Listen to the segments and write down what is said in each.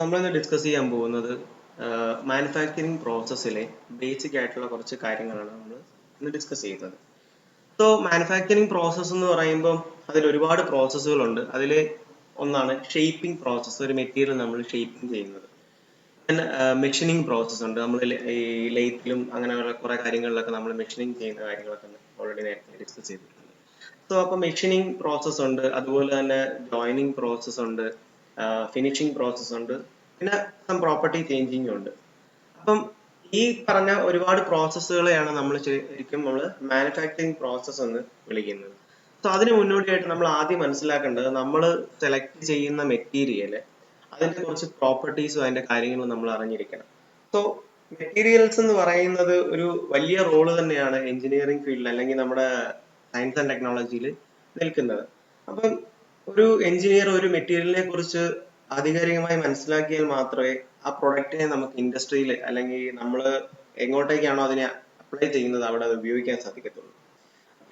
നമ്മളിന്ന് ഡിസ്കസ് ചെയ്യാൻ പോകുന്നത് മാനുഫാക്ചറിങ് പ്രോസസ്സിലെ ബേസിക് ആയിട്ടുള്ള കുറച്ച് കാര്യങ്ങളാണ് നമ്മൾ ഇന്ന് ഡിസ്കസ് ചെയ്യുന്നത്. സോ മാനുഫാക്ചറിങ് പ്രോസസ്സ് എന്ന് പറയുമ്പോൾ അതിൽ ഒരുപാട് പ്രോസസ്സുകളുണ്ട്. അതിൽ ഒന്നാണ് ഷേപ്പിംഗ് പ്രോസസ്സ്, ഒരു മെറ്റീരിയൽ നമ്മൾ ഷേപ്പിംഗ് ചെയ്യുന്നത്. പിന്നെ മെഷീനിങ് പ്രോസസ്സ് ഉണ്ട്. നമ്മൾ ഈ ലെയ്ത്തിലും അങ്ങനെയുള്ള കുറെ കാര്യങ്ങളിലൊക്കെ നമ്മൾ മെഷീനിങ് ചെയ്യുന്ന കാര്യങ്ങളൊക്കെ ഓൾറെഡി നേരത്തെ ഡിസ്കസ് ചെയ്തിട്ടുണ്ട്. സോ അപ്പോൾ മെഷീനിങ് പ്രോസസ്സ് ഉണ്ട്, അതുപോലെ തന്നെ ജോയിനിങ് പ്രോസസ്സ് ഉണ്ട്, ഫിനിഷിംഗ് പ്രോസസ്സ് ഉണ്ട്, പിന്നെ സം പ്രോപ്പർട്ടി ചേഞ്ചിങ് ഉണ്ട്. അപ്പം ഈ പറഞ്ഞ ഒരുപാട് പ്രോസസ്സുകളെയാണ് നമ്മൾ ശരിക്കും നമ്മൾ മാനുഫാക്ചറിങ് പ്രോസസ്സ് എന്ന് വിളിക്കുന്നത്. സോ അതിന് മുന്നോടിയായിട്ട് നമ്മൾ ആദ്യം മനസ്സിലാക്കേണ്ടത്, നമ്മൾ സെലക്ട് ചെയ്യുന്ന മെറ്റീരിയൽ അതിന്റെ കുറച്ച് പ്രോപ്പർട്ടീസും അതിന്റെ കാര്യങ്ങളും നമ്മൾ അറിഞ്ഞിരിക്കണം. സോ മെറ്റീരിയൽസ് എന്ന് പറയുന്നത് ഒരു വലിയ റോള് തന്നെയാണ് എഞ്ചിനീയറിംഗ് ഫീൽഡിൽ അല്ലെങ്കിൽ നമ്മുടെ സയൻസ് ആൻഡ് ടെക്നോളജിയിൽ നിൽക്കുന്നത്. അപ്പം ഒരു എഞ്ചിനീയർ ഒരു മെറ്റീരിയലിനെ കുറിച്ച് ആധികാരികമായി മനസ്സിലാക്കിയാൽ മാത്രമേ ആ പ്രൊഡക്റ്റിനെ നമുക്ക് ഇൻഡസ്ട്രിയിൽ അല്ലെങ്കിൽ നമ്മൾ എങ്ങോട്ടേക്കാണോ അതിനെ അപ്ലൈ ചെയ്യുന്നത് അവിടെ അത് ഉപയോഗിക്കാൻ സാധിക്കത്തുള്ളൂ.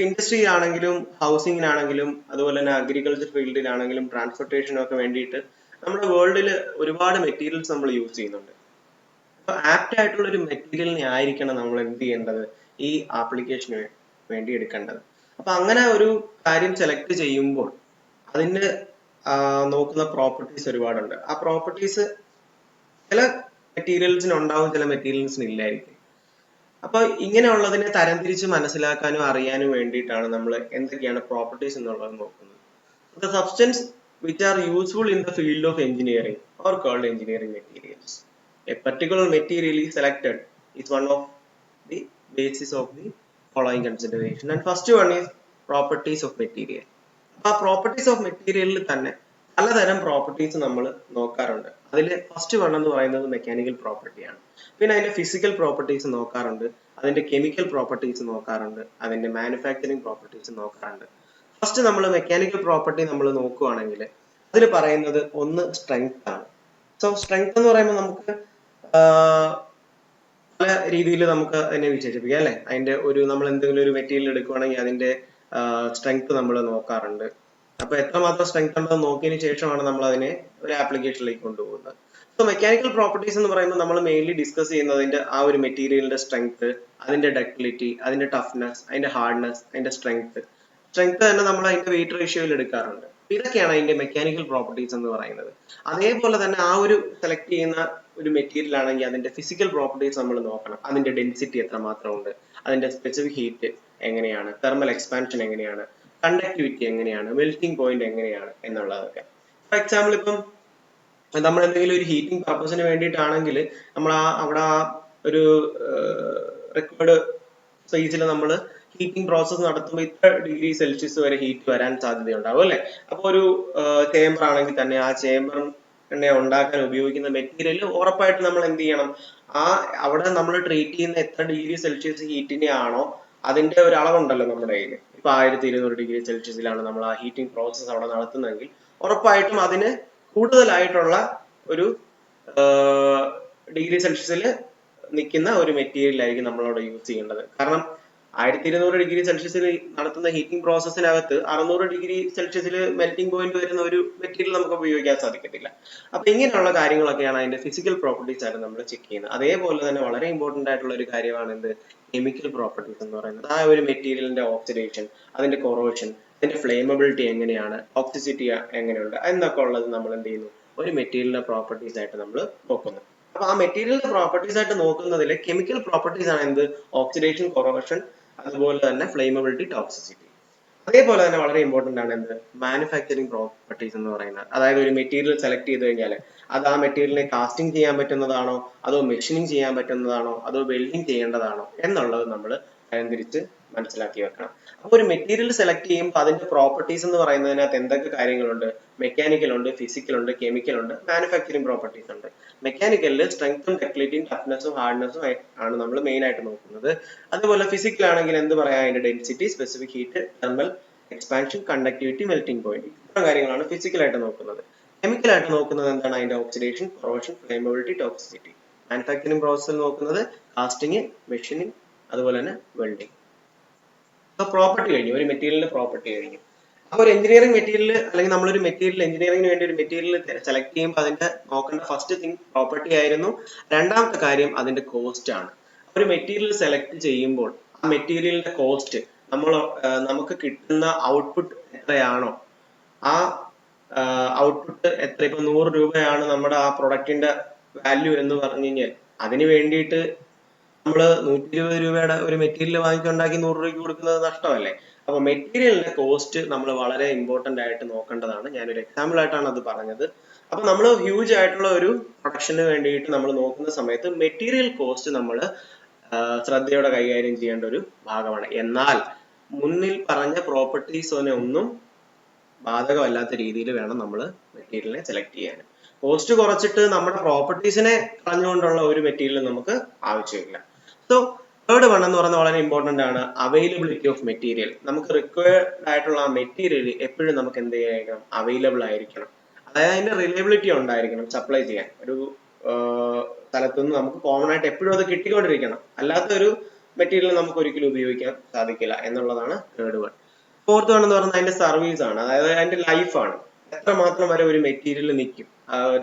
ഇൻഡസ്ട്രിയിലാണെങ്കിലും ഹൗസിങ്ങിനാണെങ്കിലും അതുപോലെ തന്നെ അഗ്രികൾച്ചർ ഫീൽഡിലാണെങ്കിലും ട്രാൻസ്പോർട്ടേഷനും ഒക്കെ വേണ്ടിയിട്ട് നമ്മുടെ വേൾഡിൽ ഒരുപാട് മെറ്റീരിയൽസ് നമ്മൾ യൂസ് ചെയ്യുന്നുണ്ട്. അപ്പൊ ആപ്റ്റ് ആയിട്ടുള്ള ഒരു മെറ്റീരിയലിനെ ആയിരിക്കണം നമ്മൾ എന്ത് ചെയ്യേണ്ടത്, ഈ ആപ്ലിക്കേഷന് വേണ്ടി എടുക്കേണ്ടത്. അപ്പൊ അങ്ങനെ ഒരു കാര്യം സെലക്ട് ചെയ്യുമ്പോൾ അതിന് നോക്കുന്ന പ്രോപ്പർട്ടീസ് ഒരുപാടുണ്ട്. ആ പ്രോപ്പർട്ടീസ് ചില മെറ്റീരിയൽസിന് ഉണ്ടാവും, ചില മെറ്റീരിയൽസിന് ഇല്ലായിരിക്കും. അപ്പൊ ഇങ്ങനെയുള്ളതിനെ തരംതിരിച്ച് മനസ്സിലാക്കാനും അറിയാനും വേണ്ടിയിട്ടാണ് നമ്മൾ എന്തൊക്കെയാണ് പ്രോപ്പർട്ടീസ് എന്നുള്ളത് നോക്കുന്നത്. The substance which are useful in the field of engineering are called engineering materials. A particular material is selected is one of the basis of the following consideration. And first one is properties of material. ആ properties of മെറ്റീരിയലിൽ തന്നെ പലതരം properties നമ്മൾ നോക്കാറുണ്ട്. അതിൽ first one എന്ന് പറയുന്നത് mechanical പ്രോപ്പർട്ടിയാണ്. പിന്നെ അതിന്റെ ഫിസിക്കൽ പ്രോപ്പർട്ടീസ് നോക്കാറുണ്ട്, അതിന്റെ കെമിക്കൽ പ്രോപ്പർട്ടീസ് നോക്കാറുണ്ട്, അതിന്റെ മാനുഫാക്ചറിങ് പ്രോപ്പർട്ടീസ് നോക്കാറുണ്ട്. ഫസ്റ്റ് നമ്മൾ മെക്കാനിക്കൽ പ്രോപ്പർട്ടി നമ്മൾ നോക്കുകയാണെങ്കിൽ അതിൽ പറയുന്നത് ഒന്ന് സ്ട്രെങ്ത് ആണ്. സോ സ്ട്രെങ്ത് എന്ന് പറയുമ്പോൾ നമുക്ക് പല രീതിയിൽ നമുക്ക് അതിനെ വിശേഷിപ്പിക്കാം അല്ലെ. അതിന്റെ ഒരു നമ്മൾ എന്തെങ്കിലും ഒരു മെറ്റീരിയൽ എടുക്കുകയാണെങ്കിൽ അതിന്റെ സ്ട്രെങ്ത് നമ്മൾ നോക്കാറുണ്ട്. അപ്പൊ എത്രമാത്രം സ്ട്രെങ്ത് ഉണ്ടെന്ന് നോക്കിയതിന് ശേഷമാണ് നമ്മൾ അതിനെ ഒരു ആപ്ലിക്കേഷനിലേക്ക് കൊണ്ടുപോകുന്നത്. സോ മെക്കാനിക്കൽ പ്രോപ്പർട്ടീസ് എന്ന് പറയുമ്പോൾ നമ്മൾ മെയിൻലി ഡിസ്കസ് ചെയ്യുന്നതിന്റെ ആ ഒരു മെറ്റീരിയലിന്റെ സ്ട്രെങ്ത്, അതിന്റെ ഡക്ടിലിറ്റി, അതിന്റെ ടഫ്നെസ്, അതിന്റെ ഹാർഡ്നെസ്, അതിന്റെ സ്ട്രെങ്ത് തന്നെ നമ്മൾ അതിന്റെ വെയിറ്റ് റേഷ്യോയിൽ എടുക്കാറുണ്ട്. ഇതൊക്കെയാണ് അതിന്റെ മെക്കാനിക്കൽ പ്രോപ്പർട്ടീസ് എന്ന് പറയുന്നത്. അതേപോലെ തന്നെ ആ ഒരു സെലക്ട് ചെയ്യുന്ന ഒരു മെറ്റീരിയൽ ആണെങ്കിൽ അതിന്റെ ഫിസിക്കൽ പ്രോപ്പർട്ടീസ് നമ്മൾ നോക്കണം. അതിന്റെ ഡെൻസിറ്റി എത്രമാത്രം ഉണ്ട്, അതിന്റെ സ്പെസിഫിക് ഹീറ്റ് എങ്ങനെയാണ്, തെർമൽ എക്സ്പാൻഷൻ എങ്ങനെയാണ്, കണ്ടക്ടിവിറ്റി എങ്ങനെയാണ്, മെൽറ്റിംഗ് പോയിന്റ് എങ്ങനെയാണ് എന്നുള്ളതൊക്കെ. ഫോർ എക്സാമ്പിൾ ഇപ്പം നമ്മൾ എന്തെങ്കിലും ഒരു ഹീറ്റിംഗ് പർപ്പസിന് വേണ്ടിയിട്ടാണെങ്കിൽ നമ്മൾ അവിടെ ആ ഒരു റെക്കോർഡ് സൈസിൽ നമ്മൾ ഹീറ്റിംഗ് പ്രോസസ് നടത്തുമ്പോൾ ഇത്ര ഡിഗ്രി സെൽഷ്യസ് വരെ ഹീറ്റ് വരാൻ സാധ്യതയുണ്ടാവും അല്ലെ. അപ്പൊ ഒരു ചേംബർ ആണെങ്കിൽ തന്നെ ആ ചേംബറിനെ ഉണ്ടാക്കാൻ ഉപയോഗിക്കുന്ന മെറ്റീരിയൽ ഉറപ്പായിട്ട് നമ്മൾ എന്ത് ചെയ്യണം, ആ അവിടെ നമ്മൾ ട്രീറ്റ് ചെയ്യുന്ന എത്ര ഡിഗ്രി സെൽഷ്യസ് ഹീറ്റിനെ ആണോ അതിന്റെ ഒരു അളവുണ്ടല്ലോ നമ്മുടെ കയ്യിൽ. ഇപ്പൊ 1200 ഡിഗ്രി സെൽഷ്യസിലാണ് നമ്മൾ ആ ഹീറ്റിംഗ് പ്രോസസ് അവിടെ നടത്തുന്നതെങ്കിൽ ഉറപ്പായിട്ടും അതിന് കൂടുതലായിട്ടുള്ള ഒരു ഡിഗ്രി സെൽഷ്യസിൽ നിൽക്കുന്ന ഒരു മെറ്റീരിയൽ ആയിരിക്കും നമ്മളവിടെ യൂസ് ചെയ്യേണ്ടത്. കാരണം 1200 ഡിഗ്രി സെൽഷ്യസിൽ നടത്തുന്ന ഹീറ്റിംഗ് പ്രോസസ്സിനകത്ത് 600 ഡിഗ്രി സെൽഷ്യസിൽ മെൽറ്റിംഗ് പോയിന്റ് വരുന്ന ഒരു മെറ്റീരിയൽ നമുക്ക് ഉപയോഗിക്കാൻ സാധിക്കത്തില്ല. അപ്പൊ ഇങ്ങനെയുള്ള കാര്യങ്ങളൊക്കെയാണ് അതിന്റെ ഫിസിക്കൽ പ്രോപ്പർട്ടീസ് ആയിട്ട് നമ്മൾ ചെക്ക് ചെയ്യുന്നത്. അതേപോലെ തന്നെ വളരെ ഇമ്പോർട്ടന്റ് ആയിട്ടുള്ള ഒരു കാര്യമാണ് എന്ത്, കെമിക്കൽ പ്രോപ്പർട്ടീസ് എന്ന് പറയുന്നത്. ആ ഒരു മെറ്റീരിയലിന്റെ ഓക്സിഡേഷൻ, അതിന്റെ കൊറോഷൻ, അതിന്റെ ഫ്ലേമബിലിറ്റി എങ്ങനെയാണ്, ടോക്സിസിറ്റി എങ്ങനെയുണ്ട് എന്നൊക്കെ ഉള്ളത് നമ്മൾ എന്ത് ചെയ്യുന്നു, ഒരു മെറ്റീരിയലിന്റെ പ്രോപ്പർട്ടീസ് ആയിട്ട് നമ്മൾ നോക്കുന്നു. അപ്പൊ ആ മെറ്റീരിയലിന്റെ പ്രോപ്പർട്ടീസ് ആയിട്ട് നോക്കുന്നതിൽ കെമിക്കൽ പ്രോപ്പർട്ടീസ് ആണ് എന്ത്, ഓക്സിഡേഷൻ, കൊറോഷൻ, അതുപോലെ തന്നെ ഫ്ലേമബിലിറ്റി, ടോക്സിസിറ്റി. അതേപോലെ തന്നെ വളരെ ഇമ്പോർട്ടന്റ് ആണ് എന്ത്, മാനുഫാക്ചറിങ് പ്രോപ്പർട്ടീസ് എന്ന് പറയുന്നത്. അതായത് ഒരു മെറ്റീരിയൽ സെലക്ട് ചെയ്ത് കഴിഞ്ഞാൽ അത് ആ മെറ്റീരിയലിനെ കാസ്റ്റിംഗ് ചെയ്യാൻ പറ്റുന്നതാണോ, അതോ മെഷീനിങ് ചെയ്യാൻ പറ്റുന്നതാണോ, അതോ വെൽഡിങ് ചെയ്യേണ്ടതാണോ എന്നുള്ളത് നമ്മൾ തരംതിരിച്ച് മനസ്സിലാക്കി വെക്കണം. അപ്പൊ ഒരു മെറ്റീരിയൽ സെലക്ട് ചെയ്യുമ്പോൾ അതിന്റെ പ്രോപ്പർട്ടീസ് എന്ന് പറയുന്നതിനകത്ത് എന്തൊക്കെ കാര്യങ്ങളുണ്ട്, മെക്കാനിക്കൽ ഉണ്ട്, ഫിസിക്കൽ ഉണ്ട്, കെമിക്കൽ ഉണ്ട്, മാനുഫാക്ചറിങ് പ്രോപ്പർട്ടീസ് ഉണ്ട്. മെക്കാനിക്കലിൽ സ്ട്രെങ്ത്തും ഡക്ടിലിറ്റിയും ടഫ്നെസ്സും ഹാർഡ്നെസ്സും ആണ് നമ്മൾ മെയിൻ ആയിട്ട് നോക്കുന്നത്. അതുപോലെ ഫിസിക്കൽ ആണെങ്കിൽ എന്ത് പറയാം, അതിന്റെ density, specific heat, thermal expansion, conductivity, melting point, ഇത്ര കാര്യങ്ങളാണ് ഫിസിക്കൽ ആയിട്ട് നോക്കുന്നത്. കെമിക്കൽ ആയിട്ട് നോക്കുന്നത് എന്താണ്, അതിന്റെ ഓക്സിഡേഷൻ, കൊറോഷൻ, ഫ്ലേമബിലിറ്റി, ടോക്സിസിറ്റി. മാനുഫാക്ചറിങ് പ്രോസസ്സിൽ നോക്കുന്നത് കാസ്റ്റിംഗ്, മെഷീനിങ്, അതുപോലെ തന്നെ വെൽഡിംഗ്. അപ്പൊ പ്രോപ്പർട്ടി കഴിഞ്ഞു, ഒരു മെറ്റീരിയലിന്റെ പ്രോപ്പർട്ടി കഴിഞ്ഞു. അപ്പൊ ഒരു എഞ്ചിനീയറിംഗ് മെറ്റീരിയൽ അല്ലെങ്കിൽ നമ്മളൊരു മെറ്റീരിയൽ എഞ്ചിനീയറിംഗിന് വേണ്ടി ഒരു മെറ്റീരിയൽ സെലക്ട് ചെയ്യുമ്പോൾ അതിന്റെ നോക്കേണ്ട ഫസ്റ്റ് തിങ് പ്രോപ്പർട്ടി ആയിരുന്നു. രണ്ടാമത്തെ കാര്യം അതിന്റെ കോസ്റ്റ് ആണ്. ഒരു മെറ്റീരിയൽ സെലക്ട് ചെയ്യുമ്പോൾ ആ മെറ്റീരിയലിന്റെ കോസ്റ്റ് നമുക്ക് കിട്ടുന്ന ഔട്ട്പുട്ട് എത്രയാണോ ആ ഔട്ട്പുട്ട് എത്ര, ഇപ്പൊ 100 രൂപയാണ് നമ്മുടെ ആ പ്രൊഡക്റ്റിന്റെ വാല്യൂ എന്ന് പറഞ്ഞു കഴിഞ്ഞാൽ അതിന് വേണ്ടിയിട്ട് നമ്മള് 120 രൂപയുടെ ഒരു മെറ്റീരിയൽ വാങ്ങിച്ചുണ്ടാക്കി 100 രൂപയ്ക്ക് കൊടുക്കുന്നത് നഷ്ടമല്ലേ? അപ്പൊ മെറ്റീരിയലിന്റെ കോസ്റ്റ് നമ്മൾ വളരെ ഇമ്പോർട്ടന്റ് ആയിട്ട് നോക്കേണ്ടതാണ്. ഞാനൊരു എക്സാമ്പിൾ ആയിട്ടാണ് അത് പറഞ്ഞത്. അപ്പൊ നമ്മൾ ഹ്യൂജ് ആയിട്ടുള്ള ഒരു പ്രൊഡക്ഷന് വേണ്ടിയിട്ട് നമ്മൾ നോക്കുന്ന സമയത്ത് മെറ്റീരിയൽ കോസ്റ്റ് നമ്മൾ ശ്രദ്ധയോടെ കൈകാര്യം ചെയ്യേണ്ട ഒരു ഭാഗമാണ്. എന്നാൽ മുന്നിൽ പറഞ്ഞ പ്രോപ്പർട്ടീസിനെ ഒന്നും ബാധകമല്ലാത്ത രീതിയിൽ വേണം നമ്മൾ മെറ്റീരിയലിനെ സെലക്ട് ചെയ്യാൻ. കോസ്റ്റ് കുറച്ചിട്ട് നമ്മുടെ പ്രോപ്പർട്ടീസിനെ കളഞ്ഞുകൊണ്ടുള്ള ഒരു മെറ്റീരിയൽ നമുക്ക് ആവശ്യമില്ല. സോ തേർഡ് വൺ എന്ന് പറയുന്നത് വളരെ ഇമ്പോർട്ടന്റ് ആണ്, അവൈലബിലിറ്റി ഓഫ് മെറ്റീരിയൽ. നമുക്ക് റിക്വയർഡ് ആയിട്ടുള്ള ആ മെറ്റീരിയൽ എപ്പോഴും നമുക്ക് എന്ത് ചെയ്യായിരിക്കണം, അവൈലബിൾ ആയിരിക്കണം. അതായത് അതിന്റെ റിലയബിലിറ്റി ഉണ്ടായിരിക്കണം സപ്ലൈ ചെയ്യാൻ. ഒരു സ്ഥലത്തുനിന്ന് നമുക്ക് കോമൺ ആയിട്ട് എപ്പോഴും അത് കിട്ടിക്കൊണ്ടിരിക്കണം. അല്ലാത്ത ഒരു മെറ്റീരിയൽ നമുക്ക് ഒരിക്കലും ഉപയോഗിക്കാൻ സാധിക്കില്ല എന്നുള്ളതാണ് തേർഡ് വൺ. ഫോർത്ത് വൺ എന്ന് പറയുന്നത് അതിന്റെ സർവീസ് ആണ്, അതായത് അതിന്റെ ലൈഫാണ്. എത്രമാത്രം വരെ ഒരു മെറ്റീരിയൽ നിൽക്കും,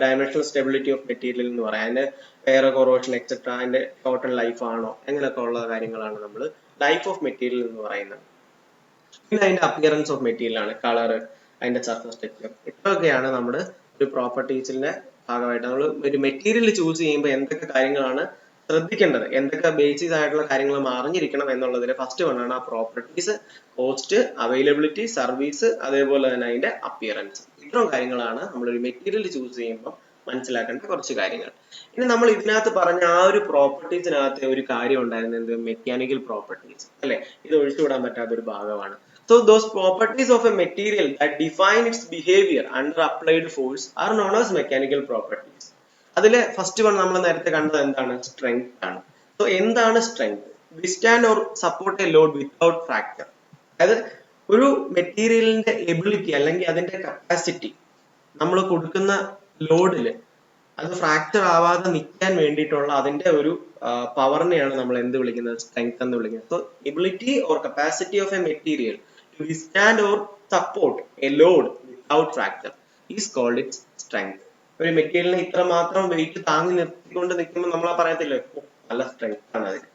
ഡയമെൻഷണൽ സ്റ്റെബിലിറ്റി ഓഫ് മെറ്റീരിയൽ എന്ന് പറയാം. അതിന്റെ എയർ കൊറോഷൻ എക്സെട്ര, അതിന്റെ ടോട്ടൽ ലൈഫ് ആണോ, അങ്ങനെയൊക്കെ ഉള്ള കാര്യങ്ങളാണ് നമ്മൾ ലൈഫ് ഓഫ് മെറ്റീരിയൽ എന്ന് പറയുന്നത്. പിന്നെ അതിന്റെ അപ്പിയറൻസ് ഓഫ് മെറ്റീരിയൽ ആണ്, കളർ, അതിന്റെ സർഫസ് ടെക്സ്ചർ, ഇത്രയൊക്കെയാണ് നമ്മുടെ ഒരു പ്രോപ്പർട്ടീസിന്റെ ഭാഗമായിട്ട് നമ്മൾ ഒരു മെറ്റീരിയൽ ചൂസ് ചെയ്യുമ്പോൾ എന്തൊക്കെ കാര്യങ്ങളാണ് ശ്രദ്ധിക്കേണ്ടത്, എന്തൊക്കെ ബേസിസ് ആയിട്ടുള്ള കാര്യങ്ങൾ അറിഞ്ഞിരിക്കണം എന്നുള്ളതിൽ ഫസ്റ്റ് വൺ ആണ് ആ പ്രോപ്പർട്ടീസ്, കോസ്റ്റ്, അവൈലബിലിറ്റി, സർവീസ്, അതേപോലെ തന്നെ അതിന്റെ അപ്പിയറൻസ്. ഇത്രയും കാര്യങ്ങളാണ് നമ്മളൊരു മെറ്റീരിയൽ ചൂസ് ചെയ്യുമ്പോൾ മനസ്സിലാക്കേണ്ട കുറച്ച് കാര്യങ്ങൾ. ഇനി നമ്മൾ ഇതിനകത്ത് പറഞ്ഞ ആ ഒരു പ്രോപ്പർട്ടീസിനകത്ത് ഒരു കാര്യം ഉണ്ടായിരുന്നത് എന്ത്, മെക്കാനിക്കൽ പ്രോപ്പർട്ടീസ് അല്ലെ, ഇത് ഒഴിച്ചുവിടാൻ പറ്റാത്ത ഒരു ഭാഗമാണ്. So those properties of a material that define its behavior under applied force are known as mechanical properties. അതിലെ ഫസ്റ്റ് വൺ നമ്മൾ നേരത്തെ കണ്ടത് എന്താണ്, സ്ട്രെങ്ത് ആണ്. സോ എന്താണ് strength? Withstand or support A load without fracture. അതായത് ഒരു മെറ്റീരിയലിന്റെ എബിലിറ്റി അല്ലെങ്കിൽ അതിന്റെ കപ്പാസിറ്റി നമ്മൾ കൊടുക്കുന്ന ലോഡില് അത് ഫ്രാക്ചർ ആവാതെ നിൽക്കാൻ വേണ്ടിയിട്ടുള്ള അതിന്റെ ഒരു പവറിനെയാണ് നമ്മൾ എന്ത് വിളിക്കുന്നത്, സ്ട്രെങ്ത് എന്ന് വിളിക്കുന്നത്. So ability or capacity of a material to withstand or support a load without fracture is called its strength. ഒരു മെറ്റീരിയലിനെ ഇത്ര മാത്രം വെയിറ്റ് താങ്ങി നിർത്തിക്കൊണ്ട് നിൽക്കുമ്പോൾ നമ്മൾ പറയത്തില്ലേ നല്ല സ്ട്രെങ്ത് ആണ് അതിന്.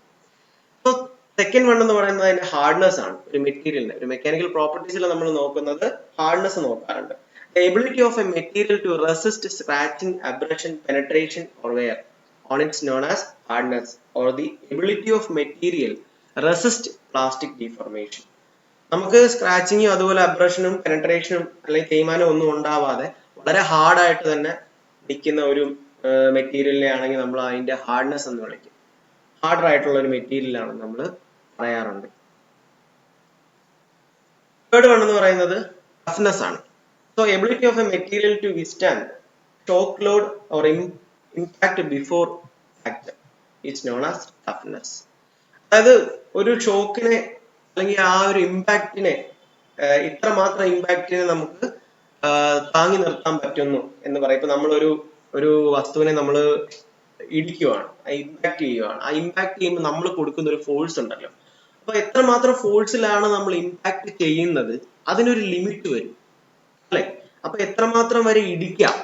സോ സെക്കൻഡ് വൺ എന്ന് പറയുന്നത് അതിന്റെ ഹാർഡ്നെസ് ആണ്. ഒരു മെറ്റീരിയലിന്റെ ഒരു മെക്കാനിക്കൽ പ്രോപ്പർട്ടീസിൽ നമ്മൾ നോക്കുന്നത് ഹാർഡ്നെസ് നോക്കാറുണ്ട്. The ability of a material to resist scratching, abrasion, penetration or wear on its known as hardness, or the ability of material resist plastic deformation. നമുക്ക് സ്ക്രാച്ചിങ്ങും അതുപോലെ അബ്രഷനും പെനട്രേഷനും അല്ലെങ്കിൽ തേയ്മാനം ഒന്നും ഉണ്ടാവാതെ വളരെ ഹാർഡായിട്ട് തന്നെ നിൽക്കുന്ന ഒരു മെറ്റീരിയലിനെ ആണെങ്കിൽ നമ്മൾ അതിന്റെ ഹാർഡ്നെസ് എന്ന് വിളിക്കും. ഹാർഡർ ആയിട്ടുള്ള ഒരു മെറ്റീരിയൽ ആണ് നമ്മൾ പറയാറുണ്ട്. തേർഡ് വൺ എന്ന് പറയുന്നത് ടഫ്നെസ് ആണ്. So ability of a material to withstand shock load or impact before fracture is known as toughness. അതായത് ഒരു ഷോക്കിനെ അല്ലെങ്കിൽ ആ ഒരു ഇമ്പാക്റ്റിനെ ഇത്രമാത്രം ഇമ്പാക്റ്റിനെ നമുക്ക് താങ്ങി നിർത്താൻ പറ്റുന്നു എന്ന് പറയും. ഇപ്പൊ നമ്മളൊരു വസ്തുവിനെ നമ്മൾ ഇടിക്കുവാണ്, ഇമ്പാക്ട് ചെയ്യുവാണ്. ആ ഇമ്പാക്ട് ചെയ്യുമ്പോൾ നമ്മൾ കൊടുക്കുന്ന ഒരു ഫോഴ്സ് ഉണ്ടല്ലോ. അപ്പൊ എത്രമാത്രം ഫോഴ്സിലാണ് നമ്മൾ ഇമ്പാക്ട് ചെയ്യുന്നത് അതിനൊരു ലിമിറ്റ് വരും അല്ലെ. അപ്പൊ എത്രമാത്രം വരെ ഇടിക്കാം,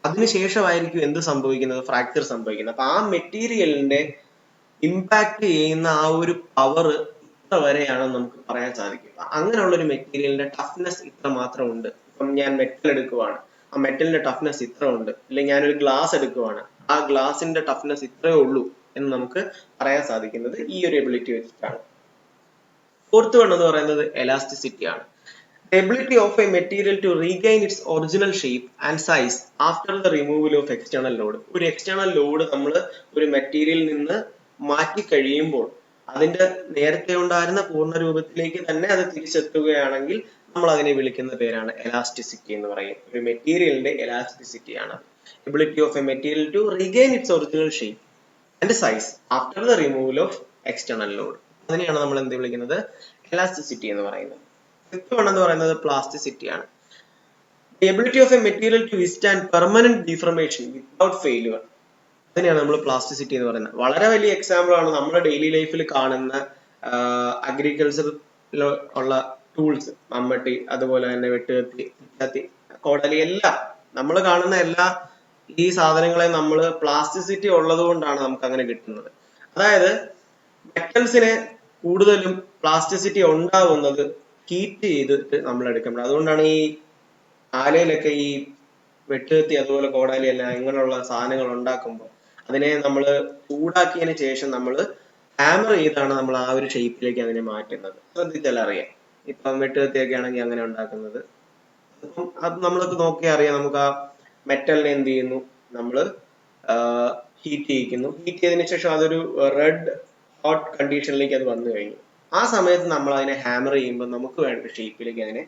അതിനുശേഷമായിരിക്കും എന്ത് സംഭവിക്കുന്നത്, ഫ്രാക്ചർ സംഭവിക്കുന്നത്. അപ്പൊ ആ മെറ്റീരിയലിന്റെ ഇമ്പാക്ട് ചെയ്യുന്ന ആ ഒരു പവർ ഇത്ര വരെയാണെന്ന് നമുക്ക് പറയാൻ സാധിക്കും. അങ്ങനെയുള്ള ഒരു മെറ്റീരിയലിന്റെ ടഫ്നെസ് ഇത്ര മാത്രം ഉണ്ട്. ഇപ്പം ഞാൻ മെറ്റൽ എടുക്കുവാണ്, ആ മെറ്റലിന്റെ ടഫ്നെസ് ഇത്ര ഉണ്ട്. അല്ലെങ്കിൽ ഞാനൊരു ഗ്ലാസ് എടുക്കുവാണ്, ആ ഗ്ലാസിന്റെ ടഫ്നെസ് ഇത്രേ ഉള്ളൂ എന്ന് നമുക്ക് പറയാൻ സാധിക്കുന്നത് ഈ ഒരു എബിലിറ്റി വെച്ചിട്ടാണ്. ഫോർത്ത് വൺ എന്ന് പറയുന്നത് എലാസ്റ്റിസിറ്റി ആണ്. Ability of a material to regain its original shape and size after the removal of external load. ഒരു എക്സ്റ്റേണൽ ലോഡ് നമ്മൾ ഒരു മെറ്റീരിയലിൽ നിന്ന് മാറ്റി കഴിയുമ്പോൾ അതിന്റെ നേരത്തെ ഉണ്ടായിരുന്ന പൂർണ്ണ രൂപത്തിലേക്ക് തന്നെ അത് തിരിച്ചെത്തുകയാണെങ്കിൽ നമ്മൾ അതിനെ വിളിക്കുന്ന പേരാണ് എലാസ്റ്റിസിറ്റി എന്ന് പറയും. ഒരു മെറ്റീരിയലിന്റെ എലാസ്റ്റിസിറ്റി ആണ് ability of a material to regain its original shape and size after the removal of external load. അതിനെയാണ് നമ്മൾ എന്ത് വിളിക്കുന്നത്, എലാസ്റ്റിസിറ്റി എന്ന് പറയുന്നത്. ഫിഫ്ത്ത് വൺ എന്ന് പറയുന്നത് പ്ലാസ്റ്റിസിറ്റി ആണ്. Ability of a material to withstand permanent deformation without failure. അതിനെയാണ് നമ്മൾ പ്ലാസ്റ്റിസിറ്റി എന്ന് പറയുന്നത്. വളരെ വലിയ എക്സാമ്പിൾ ആണ് നമ്മുടെ ഡെയിലി ലൈഫിൽ കാണുന്ന അഗ്രികൾച്ചറിൽ ഉള്ള ടൂൾസ്, മമ്മട്ടി, അതുപോലെ തന്നെ വെട്ടുകത്തി, കത്തി, കോടാലി, എല്ലാം നമ്മൾ കാണുന്ന എല്ലാ ഈ സാധനങ്ങളെ നമ്മൾ പ്ലാസ്റ്റിസിറ്റി ഉള്ളത് കൊണ്ടാണ് നമുക്ക് അങ്ങനെ കിട്ടുന്നത്. അതായത് മെറ്റൽസിനെ കൂടുതലും പ്ലാസ്റ്റിസിറ്റി ഉണ്ടാവുന്നത് ഹീറ്റ് ചെയ്തിട്ട് നമ്മൾ എടുക്കുന്നത്. അതുകൊണ്ടാണ് ഈ ആലയിലൊക്കെ ഈ വെട്ടുകത്തി അതുപോലെ കോടാലി എല്ലാം ഇങ്ങനെയുള്ള സാധനങ്ങൾ ഉണ്ടാക്കുമ്പോൾ അതിനെ നമ്മൾ ചൂടാക്കിയതിന് ശേഷം നമ്മൾ ഹാമർ ചെയ്താണ് നമ്മൾ ആ ഒരു ഷേപ്പിലേക്ക് അതിനെ മാറ്റുന്നത്. ശ്രദ്ധിച്ചാൽ അറിയാം. ഇപ്പം വെട്ടുകത്തിയൊക്കെ ആണെങ്കിൽ അങ്ങനെ ഉണ്ടാക്കുന്നത്. അപ്പം അത് നമ്മളൊക്കെ നോക്കിയാൽ അറിയാം. നമുക്ക് ആ മെറ്റലിനെ എന്ത് ചെയ്യുന്നു, നമ്മൾ ഹീറ്റ് ചെയ്യിക്കുന്നു. ഹീറ്റ് ചെയ്തതിനു ശേഷം അതൊരു റെഡ് ഹോട്ട് കണ്ടീഷനിലേക്ക് അത് വന്നു കഴിഞ്ഞു. ആ സമയത്ത് നമ്മൾ അതിനെ ഹാമർ ചെയ്യുമ്പോൾ നമുക്ക് വേണ്ട ഷേപ്പിലേക്ക് അതിനെ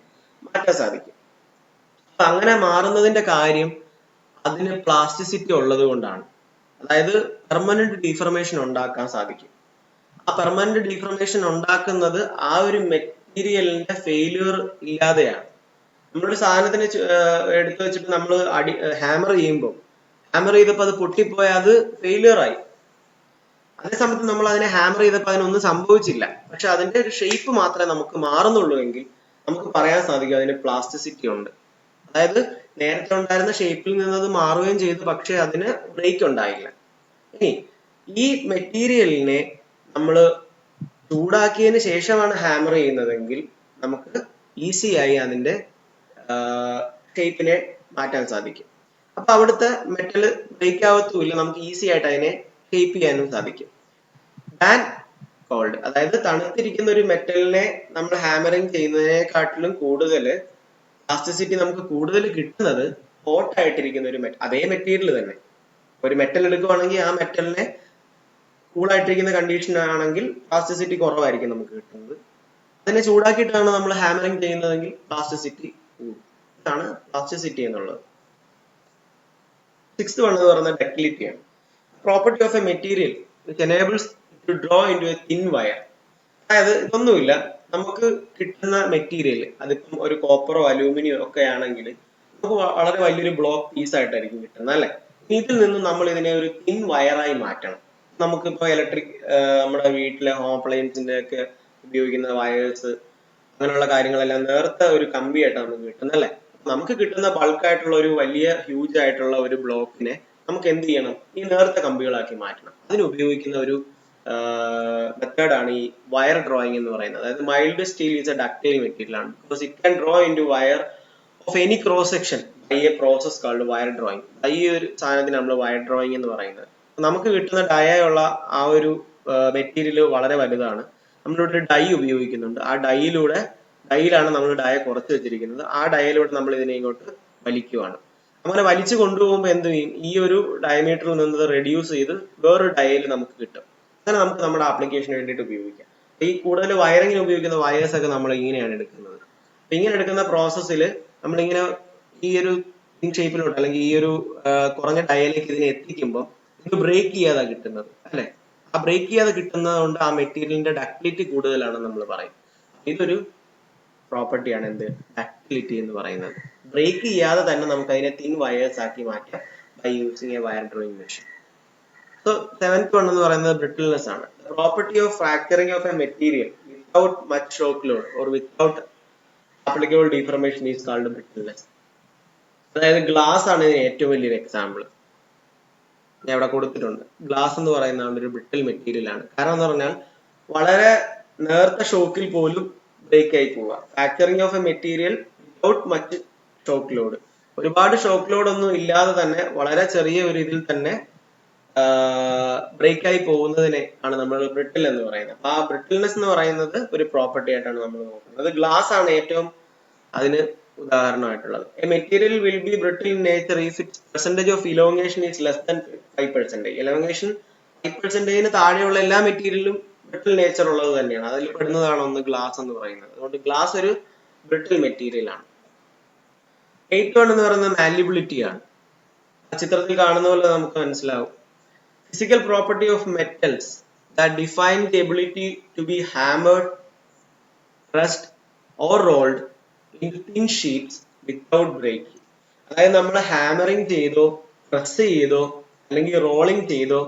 മാറ്റാൻ സാധിക്കും. അപ്പൊ അങ്ങനെ മാറുന്നതിന്റെ കാര്യം അതിന് പ്ലാസ്റ്റിസിറ്റി ഉള്ളത് കൊണ്ടാണ്. അതായത് പെർമനന്റ് ഡീഫർമേഷൻ ഉണ്ടാക്കാൻ സാധിക്കും. ആ പെർമനന്റ് ഡീഫർമേഷൻ ഉണ്ടാക്കുന്നത് ആ ഒരു മെറ്റീരിയലിന്റെ ഫെയിലിയർ ഇല്ലാതെയാണ്. നമ്മളൊരു സാധനത്തിന് എടുത്തു വെച്ചിട്ട് നമ്മൾ ഹാമർ ചെയ്തപ്പോൾ അത് പൊട്ടിപ്പോയാൽ അത് ഫെയിലിയർ ആയി. അതേസമയത്ത് നമ്മൾ അതിനെ ഹാമർ ചെയ്തപ്പോൾ അതിനൊന്നും സംഭവിച്ചില്ല, പക്ഷെ അതിന്റെ ഒരു ഷേപ്പ് മാത്രമേ നമുക്ക് മാറുന്നുള്ളൂ എങ്കിൽ നമുക്ക് പറയാൻ സാധിക്കും അതിന് പ്ലാസ്റ്റിസിറ്റി ഉണ്ട്. അതായത് നേരത്തെ ഉണ്ടായിരുന്ന ഷേപ്പിൽ നിന്ന് അത് മാറുകയും ചെയ്തു, പക്ഷെ അതിന് ബ്രേക്ക് ഉണ്ടായില്ല. ഇനി ഈ മെറ്റീരിയലിനെ നമ്മൾ ചൂടാക്കിയതിന് ശേഷമാണ് ഹാമർ ചെയ്യുന്നതെങ്കിൽ നമുക്ക് ഈസി ആയി അതിന്റെ ഷേപ്പിനെ മാറ്റാൻ സാധിക്കും. അപ്പൊ അവിടുത്തെ മെറ്റൽ ബ്രേക്ക് ആവത്തുമില്ല, നമുക്ക് ഈസി ആയിട്ട് അതിനെ ഷേപ്പ് ചെയ്യാനും സാധിക്കും. ദാൻ കോൾഡ്, അതായത് തണുത്തിരിക്കുന്ന ഒരു മെറ്റലിനെ നമ്മൾ ഹാമറിങ് ചെയ്യുന്നതിനെക്കാട്ടിലും കൂടുതൽ പ്ലാസ്റ്റിസിറ്റി നമുക്ക് കൂടുതൽ കിട്ടുന്നത് ഹോട്ട് ആയിട്ടിരിക്കുന്ന ഒരു അതേ മെറ്റീരിയൽ തന്നെ. ഒരു മെറ്റൽ എടുക്കുവാണെങ്കിൽ ആ മെറ്റലിനെ കൂളായിട്ടിരിക്കുന്ന കണ്ടീഷൻ ആണെങ്കിൽ പ്ലാസ്റ്റിസിറ്റി കുറവായിരിക്കും നമുക്ക് കിട്ടുന്നത്. അതിനെ ചൂടാക്കിയിട്ടാണ് നമ്മൾ ഹാമറിങ് ചെയ്യുന്നതെങ്കിൽ പ്ലാസ്റ്റിസിറ്റി കൂടും. ഇതാണ് പ്ലാസ്റ്റിസിറ്റി എന്നുള്ളത്. 6th വൺ എന്ന് പറയുന്നത് ഡക്റ്റിലിറ്റി ആണ്. Property of a material which enables to draw into a thin wire. അതായത് ഇതൊന്നുമില്ല, നമുക്ക് കിട്ടുന്ന മെറ്റീരിയൽ അതിപ്പം ഒരു കോപ്പറോ അലൂമിനിയോ ഒക്കെ ആണെങ്കിൽ നമുക്ക് വളരെ വലിയൊരു ബ്ലോക്ക് പീസ് ആയിട്ടായിരിക്കും കിട്ടുന്നത്, അല്ലെ? ഇതിൽ നിന്ന് നമ്മൾ ഇതിനെ ഒരു തിൻ വയറായി മാറ്റണം. നമുക്കിപ്പോ ഇലക്ട്രിക് നമ്മുടെ വീട്ടിലെ ഹോം അപ്ലയൻസിന്റെ ഒക്കെ ഉപയോഗിക്കുന്ന വയേഴ്സ് അങ്ങനെയുള്ള കാര്യങ്ങളെല്ലാം നേർത്ത ഒരു കമ്പിയായിട്ടാണ് നമുക്ക് കിട്ടുന്നത്, അല്ലെ? നമുക്ക് കിട്ടുന്ന ബൾക്കായിട്ടുള്ള ഒരു വലിയ ഹ്യൂജ് ആയിട്ടുള്ള ഒരു ബ്ലോക്കിനെ നമുക്ക് എന്ത് ചെയ്യണം, ഈ നേർത്ത കമ്പികളാക്കി മാറ്റണം. അതിന് ഉപയോഗിക്കുന്ന ഒരു മെത്തേഡാണ് ഈ വയർ ഡ്രോയിങ് എന്ന് പറയുന്നത്. അതായത് mild steel is a ductile material ആണ്, because it can draw into wire of any cross section by a process called wire drawing. ഈ ഒരു സാധനത്തിന് നമ്മൾ വയർ ഡ്രോയിങ് എന്ന് പറയുന്നത്. നമുക്ക് കിട്ടുന്ന ഡയുള്ള ആ ഒരു മെറ്റീരിയൽ വളരെ വലുതാണ്. നമ്മളിവിടെ ഡൈ ഉപയോഗിക്കുന്നുണ്ട്. ആ ഡൈയിലാണ് നമ്മൾ ഡയ കുറച്ച് വെച്ചിരിക്കുന്നത്. ആ ഡയയിലൂടെ നമ്മൾ ഇതിനെ ഇങ്ങോട്ട് വലിക്കുവാണ്. അങ്ങനെ വലിച്ചു കൊണ്ടുപോകുമ്പോൾ എന്ത് ചെയ്യും, ഈ ഒരു ഡയമീറ്ററിൽ നിന്ന് റെഡ്യൂസ് ചെയ്ത് വേറൊരു ഡയയിൽ നമുക്ക് കിട്ടും. അങ്ങനെ നമുക്ക് നമ്മുടെ ആപ്ലിക്കേഷന് വേണ്ടിയിട്ട് ഉപയോഗിക്കാം. ഈ കൂടുതൽ വയറിങ്ങിന് ഉപയോഗിക്കുന്ന വയേഴ്സ് ഒക്കെ നമ്മൾ ഇങ്ങനെയാണ് എടുക്കുന്നത്. അപ്പൊ ഇങ്ങനെ എടുക്കുന്ന പ്രോസസ്സിൽ നമ്മളിങ്ങനെ ഈ ഒരു ഷേപ്പിലോട്ട് അല്ലെങ്കിൽ ഈ ഒരു കുറഞ്ഞ ഡയയിലേക്ക് ഇതിനെ എത്തിക്കുമ്പോൾ ഇത് ബ്രേക്ക് ചെയ്യാതെ കിട്ടുന്നത്, അല്ലെ? ആ ബ്രേക്ക് ചെയ്യാതെ കിട്ടുന്നത് കൊണ്ട് ആ മെറ്റീരിയലിന്റെ ഡക്റ്റിലിറ്റി കൂടുതലാണെന്ന് നമ്മൾ പറയും. ഇതൊരു പ്രോപ്പർട്ടിയാണ് എന്ത്, ഡക്റ്റിലിറ്റി എന്ന് പറയുന്നത്. ബ്രേക്ക് ചെയ്യാതെ തന്നെ നമുക്ക് അതിനെ തിൻ വയേഴ്സ് ആക്കി മാറ്റാം by using a wire drawing machine. So 7th one എന്ന് പറയുന്നത് ബ്രിട്ടിൽനെസ് ആണ്. Property of fracturing of a material without much shock load or without applicable deformation is called brittleness. അതായത് ഗ്ലാസ് ആണ് ഇതിന് ഏറ്റവും വലിയൊരു എക്സാമ്പിൾ. ഞാൻ ഇവിടെ കൊടുത്തിട്ടുണ്ട്. ഗ്ലാസ് എന്ന് പറയുന്ന ഒരു ബ്രിട്ടിൽ മെറ്റീരിയൽ ആണ്. കാരണം എന്ന് പറഞ്ഞാൽ വളരെ നേർത്ത ഷോക്കിൽ പോലും ബ്രേക്ക് ആയി പോവുക. Fracturing of a material without much shock load, ഒരുപാട് ഷോക്ക് ലോഡ് ഒന്നും ഇല്ലാതെ തന്നെ വളരെ ചെറിയ ഒരു ഇതിൽ തന്നെ ബ്രേക്ക് ആയി പോകുന്നതിനെ ആണ് നമ്മൾ ബ്രിട്ടിൽ എന്ന് പറയുന്നത്. അപ്പൊ ആ ബ്രിട്ടിൽനെസ് എന്ന് പറയുന്നത് ഒരു പ്രോപ്പർട്ടി ആയിട്ടാണ് നമ്മൾ നോക്കുന്നത്. ഗ്ലാസ് ആണ് ഏറ്റവും അതിന് ഉദാഹരണമായിട്ടുള്ളത്. A material will be brittle in nature if its percentage of elongation is less than 5%. Elongation 5%-ന് താഴെയുള്ള എല്ലാ മെറ്റീരിയലും ബ്രിട്ടിൽ നേച്ചർ ഉള്ളത് തന്നെയാണ്. അതിൽ പെടുന്നതാണ് ഒന്ന് ഗ്ലാസ് എന്ന് പറയുന്നത്. അതുകൊണ്ട് ഗ്ലാസ് ഒരു ബ്രിട്ടിൽ മെറ്റീരിയൽ ആണ്. 8th വൺ എന്ന് പറയുന്നത് മാല്യബിലിറ്റി ആണ്. ചിത്രത്തിൽ കാണുന്ന പോലെ നമുക്ക് മനസ്സിലാവും. Physical property of metals that define the ability to be hammered, pressed or rolled into thin sheets without breaking. അതായത് നമ്മൾ ഹാമറിങ് ചെയ്തോ പ്രസ് ചെയ്തോ അല്ലെങ്കിൽ റോളിംഗ് ചെയ്തോ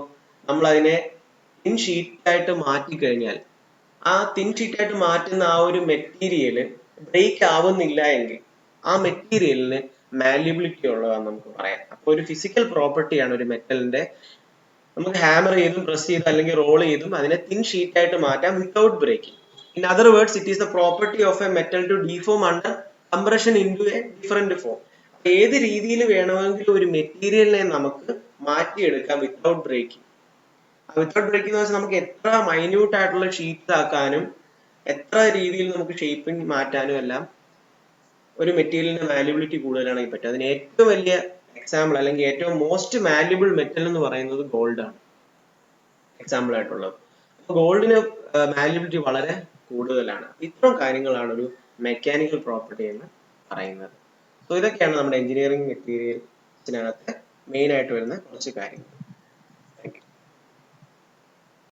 നമ്മൾ അതിനെ തിൻ ഷീറ്റ് ആയിട്ട് മാറ്റി കഴിഞ്ഞാൽ ആ തിൻ ഷീറ്റ് ആയിട്ട് മാറ്റുന്ന ആ ഒരു മെറ്റീരിയൽ ബ്രേക്ക് ആവുന്നില്ല എങ്കിൽ ആ മെറ്റീരിയലിന് മാല്യബിലിറ്റി ഉള്ളതാന്ന് നമുക്ക് പറയാം. അപ്പോൾ ഒരു ഫിസിക്കൽ പ്രോപ്പർട്ടിയാണ് ഒരു മെറ്റലിന്റെ. നമുക്ക് ഹാമർ ചെയ്തും പ്രസ് ചെയ്തും അല്ലെങ്കിൽ റോൾ ചെയ്തും അതിനെ തിൻ ഷീറ്റ് ആയിട്ട് മാറ്റാം without breaking. In other words it is the property of a metal to deform under compression into a different form. ഏത് രീതിയിൽ വേണമെങ്കിലും ഒരു മെറ്റീരിയലിനെ നമുക്ക് മാറ്റിയെടുക്കാം വിത്തൗട്ട് ബ്രേക്കിംഗ്. വിത്തൗട്ട് ബ്രേക്കിംഗ് എന്ന് വെച്ചാൽ നമുക്ക് എത്ര മൈന്യൂട്ട് ആയിട്ടുള്ള ഷീറ്റ്സ് ആക്കാനും എത്ര രീതിയിൽ നമുക്ക് ഷേപ്പിംഗ് മാറ്റാനും എല്ലാം ഒരു മെറ്റീരിയലിന്റെ വാല്യൂബിലിറ്റി കൂടുതലാണെങ്കിൽ പറ്റും. അതിന് ഏറ്റവും വലിയ എക്സാമ്പിൾ അല്ലെങ്കിൽ ഏറ്റവും മോസ്റ്റ് വാല്യുബിൾ മെറ്റൽ എന്ന് പറയുന്നത് ഗോൾഡ് ആണ് എക്സാമ്പിൾ ആയിട്ടുള്ളത്. അപ്പൊ ഗോൾഡിന് വാല്യൂബിലിറ്റി വളരെ കൂടുതലാണ്. ഇത്രയും കാര്യങ്ങളാണ് ഒരു മെക്കാനിക്കൽ പ്രോപ്പർട്ടി എന്ന് പറയുന്നത്. സോ ഇതൊക്കെയാണ് നമ്മുടെ എഞ്ചിനീയറിംഗ് മെറ്റീരിയൽസിനകത്ത് മെയിൻ ആയിട്ട് വരുന്ന കുറച്ച് കാര്യങ്ങൾ.